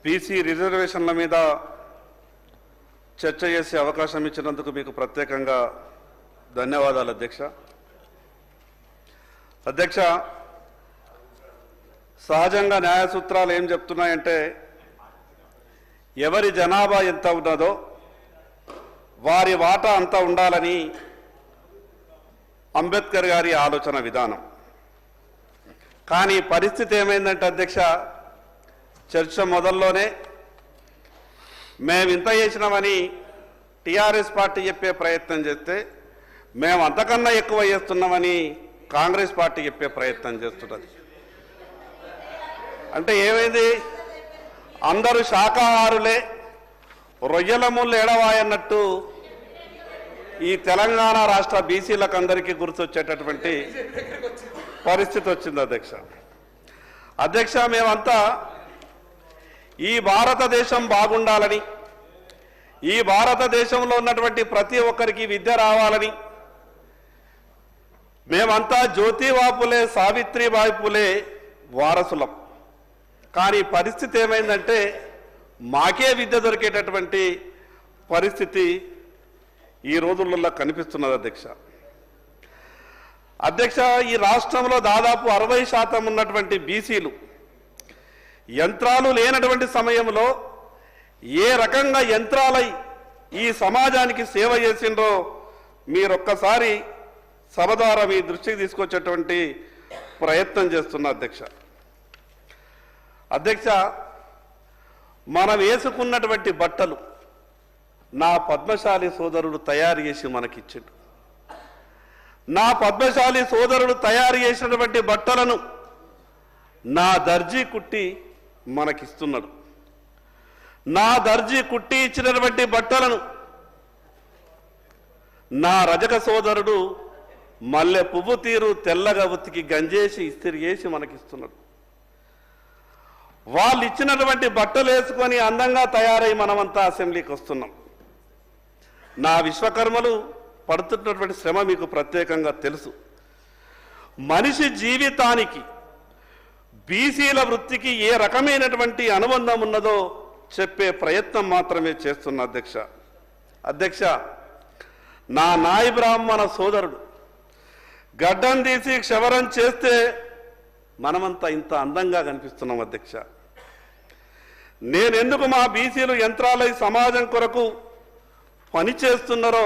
BC రిజర్వేషన్ల మీద చర్చ చేసే అవకాశం ఇచ్చినందుకు మీకు ప్రత్యేకంగా ధన్యవాదాలు అధ్యక్ష. అధ్యక్ష, సహజంగా న్యాయ సూత్రాలు ఏం చెప్తున్నాయంటే ఎవరి జనాభా ఎంత ఉన్నదో వారి వాటా అంత ఉండాలని అంబేద్కర్ గారి ఆలోచన విధానం. కానీ పరిస్థితి ఏమైందంటే అధ్యక్ష, చర్చ మొదల్లోనే మేము ఇంత చేసినామని టీఆర్ఎస్ పార్టీ చెప్పే ప్రయత్నం చేస్తే మేము అంతకన్నా ఎక్కువ చేస్తున్నామని కాంగ్రెస్ పార్టీ చెప్పే ప్రయత్నం చేస్తున్నది. అంటే ఏమైంది, అందరూ శాకాహారులే, రొయ్యల ముళ్ళు ఎడవాయన్నట్టు ఈ తెలంగాణ రాష్ట్ర బీసీలకు అందరికీ గుర్తొచ్చేటటువంటి పరిస్థితి వచ్చింది అధ్యక్ష. అధ్యక్ష, మేమంతా ఈ భారతదేశం బాగుండాలని, ఈ భారతదేశంలో ఉన్నటువంటి ప్రతి ఒక్కరికి విద్య రావాలని మేమంతా జ్యోతిబా ఫులే, సావిత్రిబాయి ఫులే వారసులం. కానీ పరిస్థితి ఏమైందంటే మాకే విద్య దొరికేటటువంటి పరిస్థితి ఈ రోజులలో కనిపిస్తున్నది అధ్యక్ష. అధ్యక్ష, ఈ రాష్ట్రంలో దాదాపు 60% ఉన్నటువంటి బీసీలు యంత్రాలు లేనటువంటి సమయంలో ఏ రకంగా యంత్రాలై ఈ సమాజానికి సేవ చేసిండ్రో మీరొక్కసారి సభ ద్వారా మీ దృష్టికి తీసుకొచ్చేటువంటి ప్రయత్నం చేస్తున్నా అధ్యక్ష. అధ్యక్ష, మనం వేసుకున్నటువంటి బట్టలు నా పద్మశాలి సోదరుడు తయారు చేసి మనకిచ్చిండు. నా పద్మశాలి సోదరుడు తయారు చేసినటువంటి బట్టలను నా దర్జీ కుట్టి మనకిస్తున్నాడు. నా దర్జీ కుట్టి ఇచ్చినటువంటి బట్టలను నా రజక సోదరుడు మల్లె పువ్వు తీరు తెల్లగా ఉతికి గంజేసి ఇస్తిరి చేసి మనకిస్తున్నాడు. వాళ్ళు ఇచ్చినటువంటి బట్టలు వేసుకొని అందంగా తయారై మనమంతా అసెంబ్లీకి వస్తున్నాం. నా విశ్వకర్మలు పడుతున్నటువంటి శ్రమ మీకు ప్రత్యేకంగా తెలుసు. మనిషి జీవితానికి బీసీల వృత్తికి ఏ రకమైనటువంటి అనుబంధం ఉన్నదో చెప్పే ప్రయత్నం మాత్రమే చేస్తున్న అధ్యక్ష. అధ్యక్ష, నా నాయి బ్రాహ్మణ సోదరుడు గడ్డం తీసి క్షవరం చేస్తే మనమంతా ఇంత అందంగా కనిపిస్తున్నాం అధ్యక్ష. నేనెందుకు మా బీసీలు యంత్రాలై సమాజం కొరకు పనిచేస్తున్నారో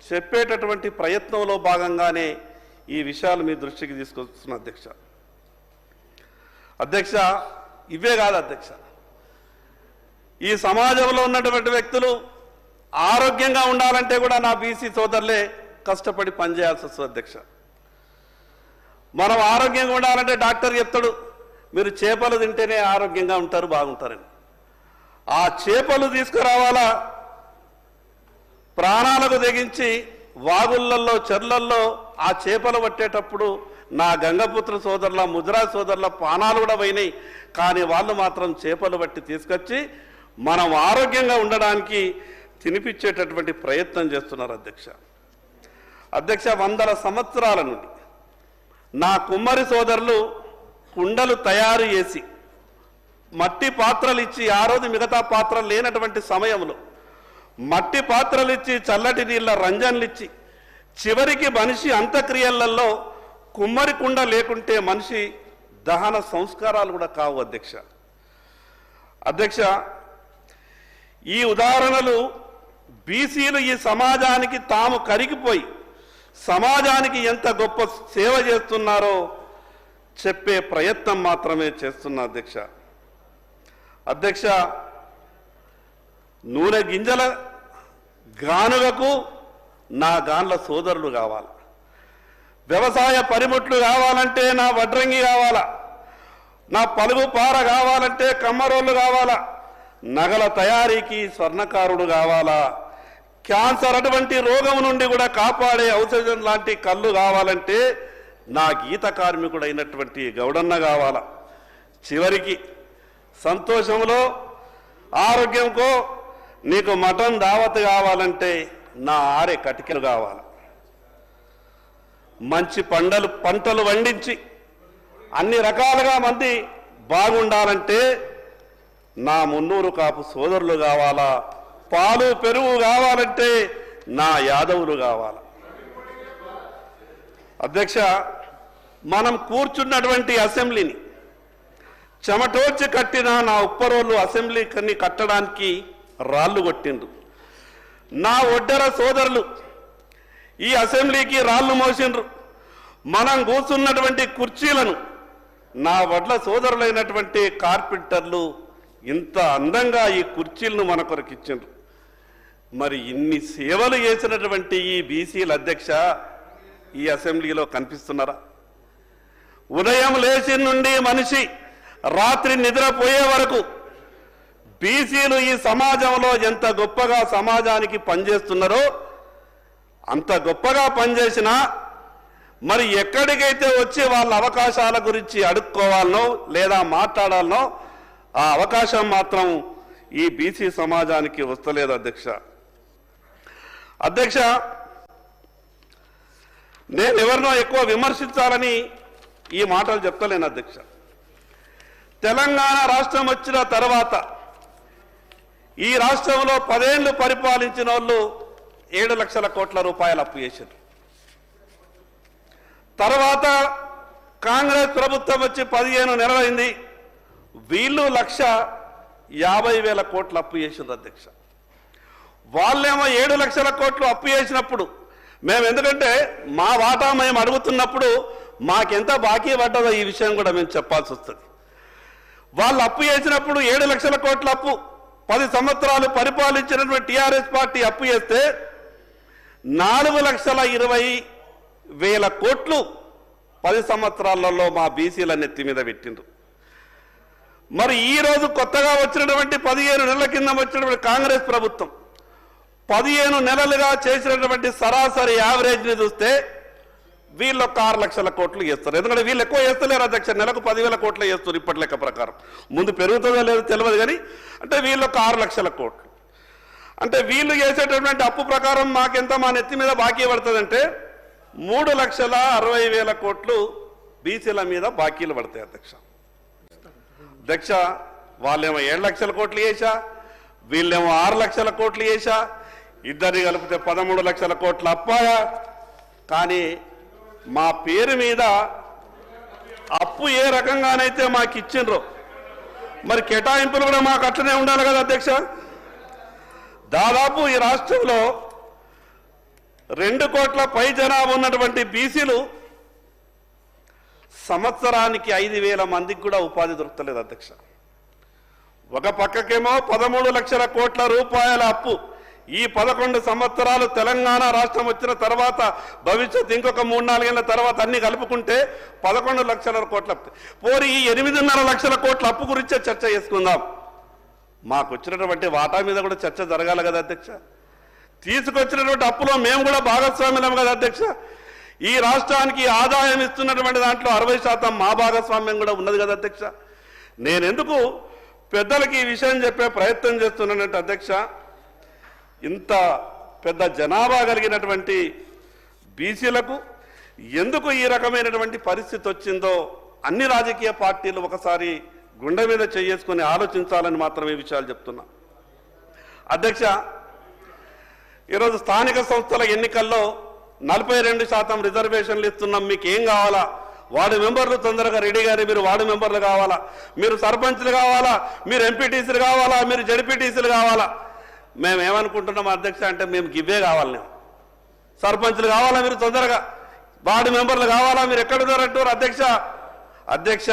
చెప్పేటటువంటి ప్రయత్నంలో భాగంగానే ఈ విషయాలు మీ దృష్టికి తీసుకొస్తున్నా అధ్యక్ష. అధ్యక్ష, ఇవే కాదు అధ్యక్ష, ఈ సమాజంలో ఉన్నటువంటి వ్యక్తులు ఆరోగ్యంగా ఉండాలంటే కూడా నా బీసీ సోదరులే కష్టపడి పనిచేయాల్సి వస్తుంది అధ్యక్ష. మనం ఆరోగ్యంగా ఉండాలంటే డాక్టర్ చెప్తాడు మీరు చేపలు తింటేనే ఆరోగ్యంగా ఉంటారు, బాగుంటారని. ఆ చేపలు తీసుకురావాలా, ప్రాణాలకు తెగించి వాగుళ్ళల్లో చెర్లల్లో ఆ చేపలు పట్టేటప్పుడు నా గంగపుత్ర సోదరుల, ముద్రా సోదరుల ప్రాణాలు కూడా పోయినాయి. కానీ వాళ్ళు మాత్రం చేపలు పట్టి తీసుకొచ్చి మనం ఆరోగ్యంగా ఉండడానికి తినిపించేటటువంటి ప్రయత్నం చేస్తున్నారు అధ్యక్ష. అధ్యక్ష, 100 సంవత్సరాల నుండి నా కుమ్మరి సోదరులు కుండలు తయారు చేసి మట్టి పాత్రలు ఇచ్చి, ఆ రోజు మిగతా పాత్రలు లేనటువంటి సమయంలో మట్టి పాత్రలు ఇచ్చి, చల్లటి నీళ్ళ రంజన్లు ఇచ్చి, చివరికి మనిషి అంత్యక్రియలలో కుమ్మరి కుండ లేకుంటే మనిషి దహన సంస్కారాలు కూడా కావు అధ్యక్ష. అధ్యక్ష, ఈ ఉదాహరణలు బీసీలు ఈ సమాజానికి తాము కరిగిపోయి సమాజానికి ఎంత గొప్ప సేవ చేస్తున్నారో చెప్పే ప్రయత్నం మాత్రమే చేస్తున్నా అధ్యక్ష. అధ్యక్ష, నూనె గింజల గానుగకు నా గాన్ల సోదరులు కావాలి, వ్యవసాయ పనిముట్లు కావాలంటే నా వడ్రంగి కావాలా, నా పలుగు పార కావాలంటే కమ్మరోళ్ళు కావాలా, నగల తయారీకి స్వర్ణకారుడు కావాలా, క్యాన్సర్ అటువంటి రోగం నుండి కూడా కాపాడే ఔషధం లాంటి కళ్ళు కావాలంటే నా గీత కార్మికుడు అయినటువంటి గౌడన్న కావాలా, చివరికి సంతోషంలో ఆరోగ్యంకో నీకు మటన్ దావత్ కావాలంటే నా ఆరే కటికలు కావాలి. మంచి పంటలు పండించి అన్ని రకాలుగా మంది బాగుండాలంటే నా మున్నూరు కాపు సోదరులు కావాలా, పాలు పెరుగు కావాలంటే నా యాదవులు కావాలా. అధ్యక్ష, మనం కూర్చున్నటువంటి అసెంబ్లీని చెమటోర్చి కట్టిన నా ఉప్పరోళ్ళు అసెంబ్లీని కట్టడానికి రాళ్ళు కొట్టిండ్రు. నా ఒడ్డెర సోదరులు ఈ అసెంబ్లీకి రాళ్ళు మోసిండ్రు. మనం కూర్చున్నటువంటి కుర్చీలను నా వడ్ల సోదరులైనటువంటి కార్పెంటర్లు ఇంత అందంగా ఈ కుర్చీలను మన కొరకు ఇచ్చిండ్రు. మరి ఇన్ని సేవలు చేసినటువంటి ఈ బీసీల అధ్యక్ష ఈ అసెంబ్లీలో కనిపిస్తున్నారా? ఉదయం లేచి నుండి మనిషి రాత్రి నిద్రపోయే వరకు బీసీలు ఈ సమాజంలో ఎంత గొప్పగా సమాజానికి పనిచేస్తున్నారో అంత గొప్పగా పనిచేసినా మరి ఎక్కడికైతే వచ్చి వాళ్ళ అవకాశాల గురించి అడుక్కోవాలనో లేదా మాట్లాడాలనో ఆ అవకాశం మాత్రం ఈ బీసీ సమాజానికి వస్తలేదు అధ్యక్ష. అధ్యక్ష, నేను ఎవరినో ఎక్కువ విమర్శించాలని ఈ మాటలు చెప్తలేను అధ్యక్ష. తెలంగాణ రాష్ట్రం వచ్చిన తర్వాత ఈ రాష్ట్రంలో 10 ఏళ్లు పరిపాలించిన వాళ్ళు 7 లక్షల కోట్ల రూపాయలు అప్పు చేశారు. తర్వాత కాంగ్రెస్ ప్రభుత్వం వచ్చి 15 నెలలైంది, వీళ్ళు 1,50,000 కోట్లు అప్పు చేసింది అధ్యక్ష. వాళ్ళేమో 7 లక్షల కోట్లు అప్పు చేసినప్పుడు మేము, ఎందుకంటే మా వాటా మేము అడుగుతున్నప్పుడు మాకెంత బాకీ పడ్డదో ఈ విషయం కూడా మేము చెప్పాల్సి వస్తుంది. వాళ్ళు అప్పు చేసినప్పుడు 7 లక్షల కోట్ల అప్పు 10 సంవత్సరాలు పరిపాలించినటువంటి టీఆర్ఎస్ పార్టీ అప్పు చేస్తే 4,20,000 కోట్లు 10 సంవత్సరాలలో మా బీసీల నెత్తి మీద పెట్టిండ్రు. మరి ఈ రోజు కొత్తగా వచ్చినటువంటి 15 నెలల కింద వచ్చినటువంటి కాంగ్రెస్ ప్రభుత్వం 15 నెలలుగా చేసినటువంటి సరాసరి యావరేజ్ని చూస్తే వీళ్ళు 6 లక్షల కోట్లు చేస్తారు. ఎందుకంటే వీళ్ళు ఎక్కువ చేస్తలేరు అధ్యక్ష, నెలకు 10,000 కోట్లు చేస్తారు ఇప్పటి లెక్క ప్రకారం. ముందు పెరుగుతుందో లేదో తెలియదు కానీ అంటే వీళ్ళు 6 లక్షల కోట్లు. అంటే వీళ్ళు చేసేటటువంటి అప్పు ప్రకారం మాకెంత మా నెత్తి మీద బాకీ పడుతుందంటే 3,60,000 కోట్లు బీసీల మీద బాకీలు పడతాయి అధ్యక్ష. అధ్యక్ష, వాళ్ళేమో 7 లక్షల కోట్లు చేశా, వీళ్ళేమో 6 లక్షల కోట్లు చేశా, ఇద్దరిని కలిపితే 13 లక్షల కోట్లు అప్పాయా. కానీ మా పేరు మీద అప్పు ఏ రకంగానైతే మాకు ఇచ్చిండ్రో మరి కేటాయింపులు కూడా మాకు అట్లనే ఉండాలి కదా అధ్యక్ష. దాదాపు ఈ రాష్ట్రంలో 2 కోట్ల పై జనాభా ఉన్నటువంటి బీసీలు సంవత్సరానికి 5,000 మందికి కూడా ఉపాధి దొరకలేదు అధ్యక్ష. ఒక పక్కకేమో 13 లక్షల కోట్ల రూపాయల అప్పు. ఈ 11 సంవత్సరాలు తెలంగాణ రాష్ట్రం వచ్చిన తర్వాత భవిష్యత్ ఇంకొక 3-4 ఏళ్ల తర్వాత అన్ని కలుపుకుంటే 11 లక్షల కోట్ల పోరి ఈ 8.5 లక్షల కోట్ల అప్పు గురించే చర్చ చేసుకుందాం. మాకు వచ్చినటువంటి వాటా మీద కూడా చర్చ జరగాలి కదా అధ్యక్ష. తీసుకొచ్చినటువంటి అప్పులో మేము కూడా భాగస్వామ్యం కదా అధ్యక్ష. ఈ రాష్ట్రానికి ఆదాయం ఇస్తున్నటువంటి దాంట్లో 60% మా భాగస్వామ్యం కూడా ఉన్నది కదా అధ్యక్ష. నేనెందుకు పెద్దలకి ఈ విషయం చెప్పే ప్రయత్నం చేస్తున్నానంటే అధ్యక్ష, ఇంత పెద్ద జనాభా కలిగినటువంటి బీసీలకు ఎందుకు ఈ రకమైనటువంటి పరిస్థితి వచ్చిందో అన్ని రాజకీయ పార్టీలు ఒకసారి గుండె మీద చేసుకొని ఆలోచించాలని మాత్రమే ఈ విషయాలు చెప్తున్నా అధ్యక్ష. ఈరోజు స్థానిక సంస్థల ఎన్నికల్లో 42% రిజర్వేషన్లు ఇస్తున్నాం, మీకు ఏం కావాలా? వార్డు మెంబర్లు తొందరగా రెడీ గారి, మీరు వార్డు మెంబర్లు కావాలా, మీరు సర్పంచ్లు కావాలా, మీరు ఎంపీటీసీలు కావాలా, మీరు జడ్పీటీసీలు కావాలా? మేము ఏమనుకుంటున్నాం అధ్యక్ష అంటే మేము గివ్వే కావాలి. మేము సర్పంచ్లు కావాలా, మీరు తొందరగా వార్డు మెంబర్లు కావాలా, మీరు ఎక్కడ దొరంటారు అధ్యక్ష. అధ్యక్ష,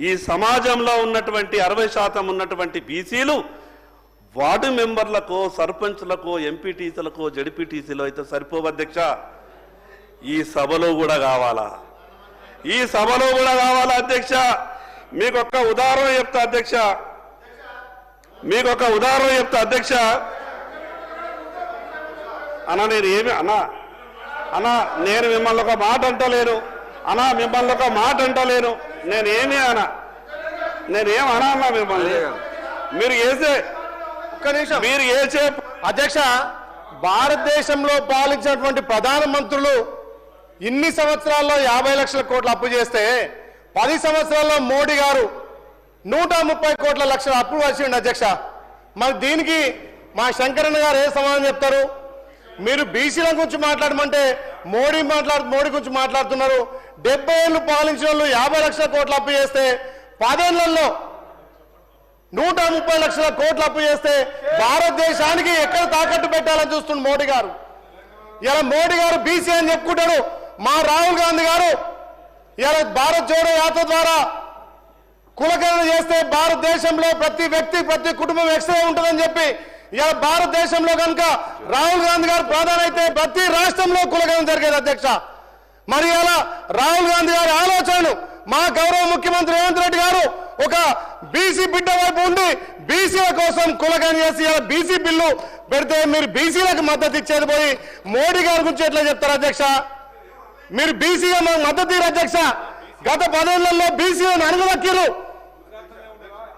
ఈ సమాజంలో ఉన్నటువంటి 60% ఉన్నటువంటి బీసీలు వార్డు మెంబర్లకు, సర్పంచ్లకు, ఎంపీటీసీలకు, జడ్పీటీసీలు అయితే సరిపోవు అధ్యక్ష. ఈ సభలో కూడా కావాలా, ఈ సభలో కూడా కావాలా అధ్యక్ష. మీకు ఒక్క ఉదాహరణ చెప్తా అధ్యక్ష, మీకు ఒక ఉదాహరణ చెప్తా అధ్యక్ష. అన్నా నేను ఏమి అన్నా నేను మిమ్మల్ని ఒక మాట అంటలేను అన్నా, మిమ్మల్ని ఒక మాట అంటలేను, నేనేమి నేనేం అన్నా మిమ్మల్ని. మీరు చేసే అధ్యక్ష, భారతదేశంలో పాలించినటువంటి ప్రధానమంత్రులు ఇన్ని సంవత్సరాల్లో 50 లక్షల కోట్లు అప్పు చేస్తే 10 సంవత్సరాల్లో మోడీ గారు 130 కోట్ల లక్షల అప్పులు వచ్చిండు అధ్యక్ష. మరి దీనికి మా శంకరన్న గారు ఏ సమాధానం చెప్తారు? మీరు బీసీల గురించి మాట్లాడమంటే మోడీ గురించి మాట్లాడుతున్నారు. 70 ఏళ్ళు పాలించిన వాళ్ళు 50 లక్షల కోట్ల అప్పు చేస్తే 10 ఏళ్లలో 130 లక్షల కోట్ల అప్పు చేస్తే భారతదేశానికి ఎక్కడ తాకట్టు పెట్టాలని చూస్తున్న మోడీ గారు. ఇలా మోడీ గారు బీసీ అని చెప్పుకుంటాడు. మా రాహుల్ గాంధీ గారు ఇలా భారత్ జోడో యాత్ర ద్వారా కులగణన చేస్తే భారతదేశంలో ప్రతి వ్యక్తి ప్రతి కుటుంబం ఎక్స్ట్రా ఉంటుందని చెప్పి ఇలా భారతదేశంలో కనుక రాహుల్ గాంధీ గారు ప్రధాని అయితే ప్రతి రాష్ట్రంలో కులగణన జరిగేది అధ్యక్ష. మరి అలా రాహుల్ గాంధీ గారి ఆలోచనను మా గౌరవ ముఖ్యమంత్రి రేవంత్ రెడ్డి గారు ఒక బీసీ బిడ్డ వైపు ఉండి బీసీల కోసం కులగణన చేసి బీసీ బిల్లు పెడితే మీరు బీసీలకు మద్దతు ఇచ్చేది పోయి మోడీ గారి గురించి ఎట్లా చెప్తారు అధ్యక్ష? మీరు బీసీగా మాకు మద్దతు ఇవ్వరు అధ్యక్ష. గత 10 ఏళ్లలో బీసీలను అణగదొక్కిరు.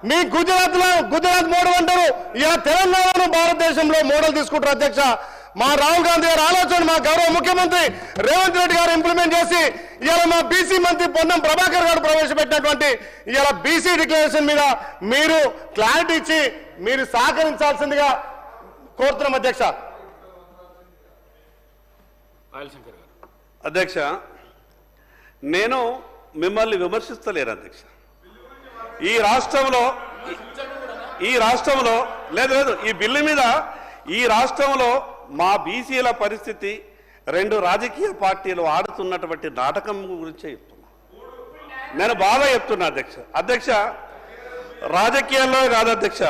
మీ గుజరాత్ మోడల్ అంటారు, ఇలా తెలంగాణను భారతదేశంలో మోడల్ తీసుకుంటారు అధ్యక్ష. మా రాహుల్ గాంధీ గారి ఆలోచన మా గౌరవ ముఖ్యమంత్రి రేవంత్ రెడ్డి గారు ఇంప్లిమెంట్ చేసి ఇలా మా బీసీ మంత్రి పొన్నం ప్రభాకర్ గారు ప్రవేశపెట్టినటువంటి ఇలా బీసీ డిక్లరేషన్ మీద మీరు క్లారిటీ ఇచ్చి మీరు సహకరించాల్సిందిగా కోరుతున్నాం అధ్యక్ష. అధ్యక్ష, నేను మిమ్మల్ని విమర్శిస్తలేను అధ్యక్ష. ఈ రాష్ట్రంలో లేదు ఈ బిల్లు మీద ఈ రాష్ట్రంలో మా బీసీల పరిస్థితి 2 రాజకీయ పార్టీలు ఆడుతున్నటువంటి నాటకం గురించే చెప్తున్నా. నేను బాగా చెప్తున్నా అధ్యక్ష. రాజకీయాల్లో కాదు అధ్యక్ష.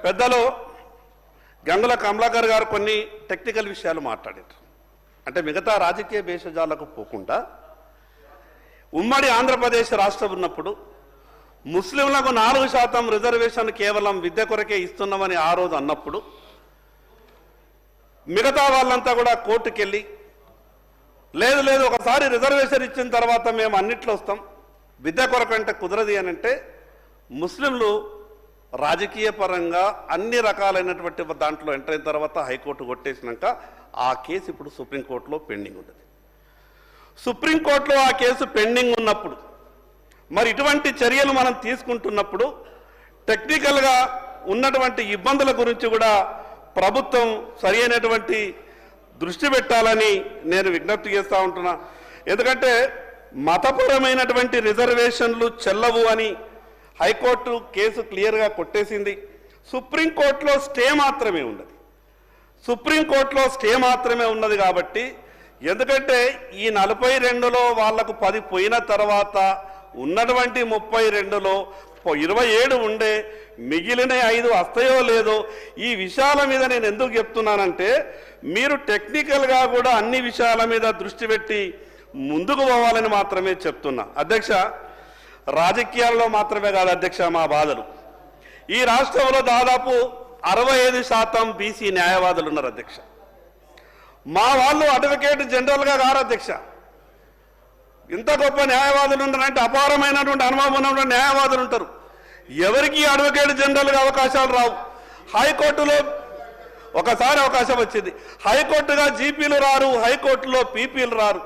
పెద్దలు గంగుల కమలాకర్ గారు కొన్ని టెక్నికల్ విషయాలు మాట్లాడారు. అంటే మిగతా రాజకీయ భేషజాలకు పోకుండా ఉమ్మడి ఆంధ్రప్రదేశ్ రాష్ట్రం ఉన్నప్పుడు ముస్లింలకు 4% రిజర్వేషన్ కేవలం విద్య కొరకే ఇస్తున్నామని ఆ రోజు అన్నప్పుడు మిగతా వాళ్ళంతా కూడా కోర్టుకెళ్ళి లేదు ఒకసారి రిజర్వేషన్ ఇచ్చిన తర్వాత మేము అన్నిట్లో వస్తాం, విద్య కొరకంటే కుదరది అని అంటే ముస్లింలు రాజకీయ పరంగా అన్ని రకాలైనటువంటి దాంట్లో ఎంటర్ అయిన తర్వాత హైకోర్టు కొట్టేసినాక ఆ కేసు ఇప్పుడు సుప్రీంకోర్టులో పెండింగ్ ఉన్నది. సుప్రీంకోర్టులో ఆ కేసు పెండింగ్ ఉన్నప్పుడు మరి ఇటువంటి చర్యలు మనం తీసుకుంటున్నప్పుడు టెక్నికల్గా ఉన్నటువంటి ఇబ్బందుల గురించి కూడా ప్రభుత్వం సరి అయినటువంటి దృష్టి పెట్టాలని నేను విజ్ఞప్తి చేస్తూ ఉంటున్నా. ఎందుకంటే మతపరమైనటువంటి రిజర్వేషన్లు చెల్లవు అని హైకోర్టు కేసు క్లియర్గా కొట్టేసింది. సుప్రీంకోర్టులో స్టే మాత్రమే ఉన్నది కాబట్టి ఎందుకంటే ఈ 42లో వాళ్లకు 10 పోయిన తర్వాత ఉన్నటువంటి 32లో 27 ఉండే మిగిలిన 5 వస్తాయో లేదో ఈ విషయాల మీద నేను ఎందుకు చెప్తున్నానంటే మీరు టెక్నికల్గా కూడా అన్ని విషయాల మీద దృష్టి పెట్టి ముందుకు పోవాలని మాత్రమే చెప్తున్నా అధ్యక్ష. రాజకీయాల్లో మాత్రమే కాదు అధ్యక్ష మా బాధలు. ఈ రాష్ట్రంలో దాదాపు 65% బీసీ న్యాయవాదులు ఉన్నారు అధ్యక్ష. మా వాళ్ళు అడ్వకేట్ జనరల్గా గారు అధ్యక్ష. ఇంత గొప్ప న్యాయవాదులు ఉన్నారంటే అపారమైనటువంటి అనుభవం ఉన్నటువంటి న్యాయవాదులు ఉంటారు. ఎవరికి అడ్వకేట్ జనరల్గా అవకాశాలు రావు. హైకోర్టులో ఒకసారి అవకాశం వచ్చింది. హైకోర్టుగా జీపీలు రారు, హైకోర్టులో పీపీలు రారు.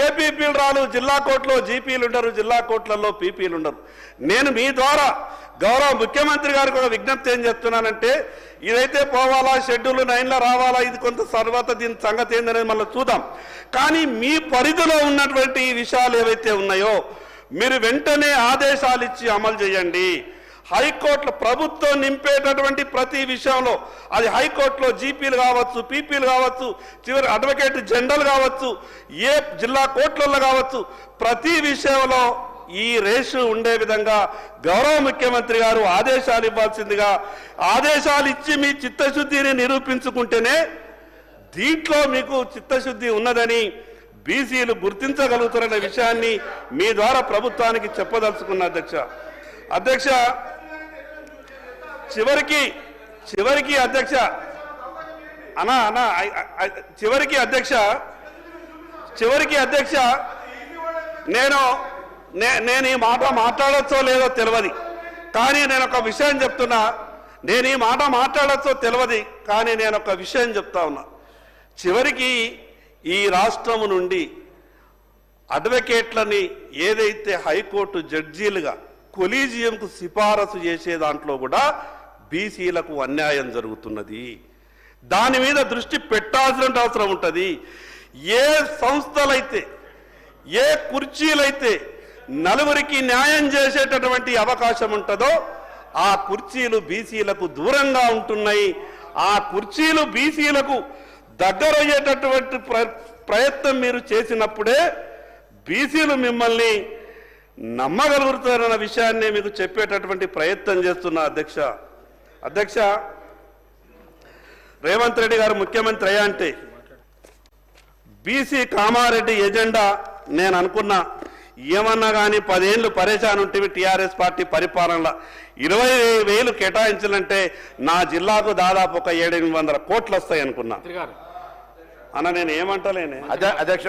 ఏ పీపీలు రారు, జిల్లా కోర్టులో జీపీలు ఉండరు, జిల్లా కోర్టులలో పీపీలు ఉండరు. నేను మీ ద్వారా గౌరవ ముఖ్యమంత్రి గారికి ఒక విజ్ఞప్తి ఏం చెప్తున్నానంటే ఇదైతే పోవాలా, షెడ్యూల్ 9లో రావాలా, ఇది కొంత తర్వాత దీని సంగతి ఏందనేది మళ్ళీ చూద్దాం. కానీ మీ పరిధిలో ఉన్నటువంటి విషయాలు ఏవైతే ఉన్నాయో మీరు వెంటనే ఆదేశాలు ఇచ్చి అమలు చేయండి. హైకోర్టులో ప్రభుత్వం నింపేటటువంటి ప్రతి విషయంలో అది హైకోర్టులో జీపీలు కావచ్చు, పీపీలు కావచ్చు, చివరి అడ్వకేట్ జనరల్ కావచ్చు, ఏ జిల్లా కోర్టులలో కావచ్చు, ప్రతి విషయంలో ఈ రేషు ఉండే విధంగా గౌరవ ముఖ్యమంత్రి గారు ఆదేశాలు ఇవ్వాల్సిందిగా, ఆదేశాలు ఇచ్చి మీ చిత్తశుద్ధిని నిరూపించుకుంటేనే దీంట్లో మీకు చిత్తశుద్ధి ఉన్నదని బీసీలు గుర్తించగలుగుతారనే విషయాన్ని మీ ద్వారా ప్రభుత్వానికి చెప్పదలుచుకున్న అధ్యక్ష. చివరికి అధ్యక్ష నేను ఈ మాట మాట్లాడచ్చో లేదో తెలియదు, కానీ నేను ఒక విషయం చెప్తున్నా. నేను ఈ మాట మాట్లాడచ్చో తెలియదు, కానీ నేను ఒక విషయం చెప్తా ఉన్నా. చివరికి ఈ రాష్ట్రం నుండి అడ్వకేట్లని ఏదైతే హైకోర్టు జడ్జీలుగా కొలీజియంకు సిఫారసు చేసే దాంట్లో కూడా బీసీలకు అన్యాయం జరుగుతున్నది. దాని మీద దృష్టి పెట్టాల్సిన అవసరం ఉంటుంది. ఏ సంస్థలైతే ఏ కుర్చీలైతే నలుగురికి న్యాయం చేసేటటువంటి అవకాశం ఉంటుందో ఆ కుర్చీలు బీసీలకు దూరంగా ఉంటున్నాయి. ఆ కుర్చీలు బీసీలకు దగ్గరయ్యేటటువంటి ప్రయత్నం మీరు చేసినప్పుడే బీసీలు మిమ్మల్ని నమ్మగలుగుతారన్న విషయాన్ని మీకు చెప్పేటటువంటి ప్రయత్నం చేస్తున్నా. అధ్యక్ష రేవంత్ రెడ్డి గారు ముఖ్యమంత్రి అయ్యా అంటే బీసీ కామారెడ్డి ఎజెండా నేను అనుకున్నా. ఏమన్నా కానీ 10 ఏళ్ళు పరేషాన్ ఉంటే టీఆర్ఎస్ పార్టీ పరిపాలనలో 20,000 కేటాయించాలంటే నా జిల్లాకు దాదాపు ఒక 700-800 కోట్లు వస్తాయి అనుకున్నా. అన్న నేను ఏమంటలేనే అధ్యక్ష,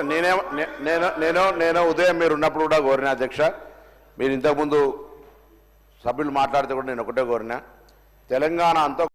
నేను ఉదయం మీరు ఉన్నప్పుడు కూడా కోరిన అధ్యక్ష, మీరు ఇంతకుముందు సభ్యులు మాట్లాడితే కూడా నేను ఒకటే కోరినా, తెలంగాణ అంతా